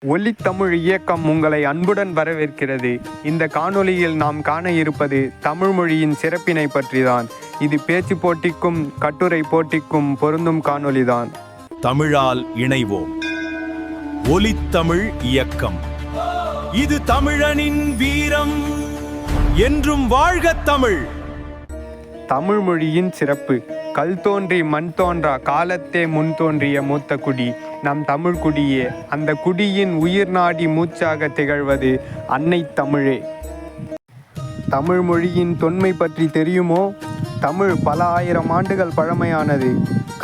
ஒலித்தமிழ் இயக்கம் உங்களை அன்புடன் வரவேற்கிறது. இந்த காணொளியில் நாம் காண இருப்பது தமிழ் மொழியின் சிறப்பினை பற்றிதான். இது பேச்சு போட்டிக்கும் கட்டுரை போட்டிக்கும் பொருந்தும் காணொளிதான். தமிழால் இணைவோம். ஒலித்தமிழ் இயக்கம். இது தமிழனின் வீரம். என்றும் வாழ்க தமிழ். தமிழ் மொழியின் சிறப்பு. கல் தோன்றி மண் தோன்றா காலத்தே முன் தோன்றிய மூத்த குடி நம் தமிழ் குடியே. அந்த குடியின் உயிர் நாடி மூச்சாக திகழ்வது அன்னை தமிழே. தமிழ் மொழியின் தொன்மை பற்றி தெரியுமோ? தமிழ் பல ஆயிரம் ஆண்டுகள் பழமையானது.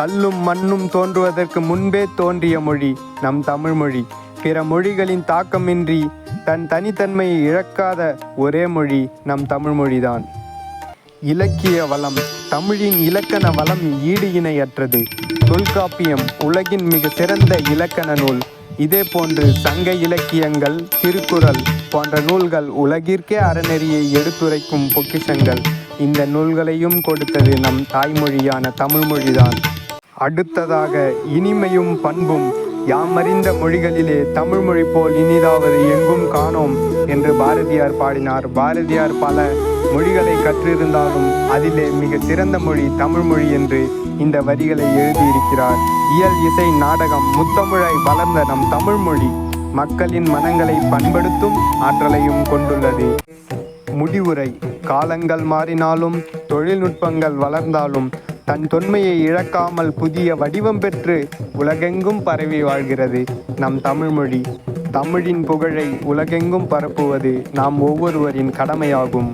கல்லும் மண்ணும் தோன்றுவதற்கு முன்பே தோன்றிய மொழி நம் தமிழ் மொழி. பிற மொழிகளின் தாக்கமின்றி தன் தனித்தன்மையை இழக்காத ஒரே மொழி நம் தமிழ் மொழிதான். இலக்கிய வளம். தமிழின் இலக்கண வளம் ஈடு இணையற்றது. தொல்காப்பியம் உலகின் மிக சிறந்த இலக்கண நூல். இதே போன்று சங்க இலக்கியங்கள், திருக்குறள் போன்ற நூல்கள் உலகிற்கே அறநெறியை எடுத்துரைக்கும் பொக்கிஷங்கள். இந்த நூல்களையும் கொடுத்தது நம் தாய்மொழியான தமிழ் மொழிதான். அடுத்ததாக இனிமையும் பண்பும். யாமறிந்த மொழிகளிலே தமிழ் மொழி போல் இனிதாவது எங்கும் காணோம் என்று பாரதியார் பாடினார். பாரதியார் பல மொழிகளை கற்றிருந்தாலும் அதிலே மிக சிறந்த மொழி தமிழ் மொழி என்று இந்த வரிகளை எழுதியிருக்கிறார். இயல், இசை, நாடகம் முத்தமிழாய் வளர்ந்த நம் தமிழ் மொழி மக்களின் மனங்களை பண்படுத்தும் ஆற்றலையும் கொண்டுள்ளது. முடிவுரை. காலங்கள் மாறினாலும் தொழில்நுட்பங்கள் வளர்ந்தாலும் தன் தொன்மையை இழக்காமல் புதிய வடிவம் பெற்று உலகெங்கும் பரவி வாழ்கிறது நம் தமிழ்மொழி. தமிழின் புகழை உலகெங்கும் பரப்புவது நாம் ஒவ்வொருவரின் கடமையாகும்.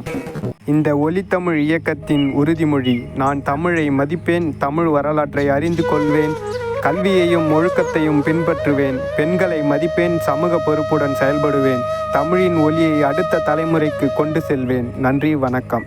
இந்த ஒலித்தமிழ் இயக்கத்தின் உறுதிமொழி: நான் தமிழை மதிப்பேன், தமிழ் வரலாற்றை அறிந்து கொள்வேன், கல்வியையும் ஒழுக்கத்தையும் பின்பற்றுவேன், பெண்களை மதிப்பேன், சமூக பொறுப்புடன் செயல்படுவேன், தமிழின் ஒலியை அடுத்த தலைமுறைக்கு கொண்டு செல்வேன். நன்றி, வணக்கம்.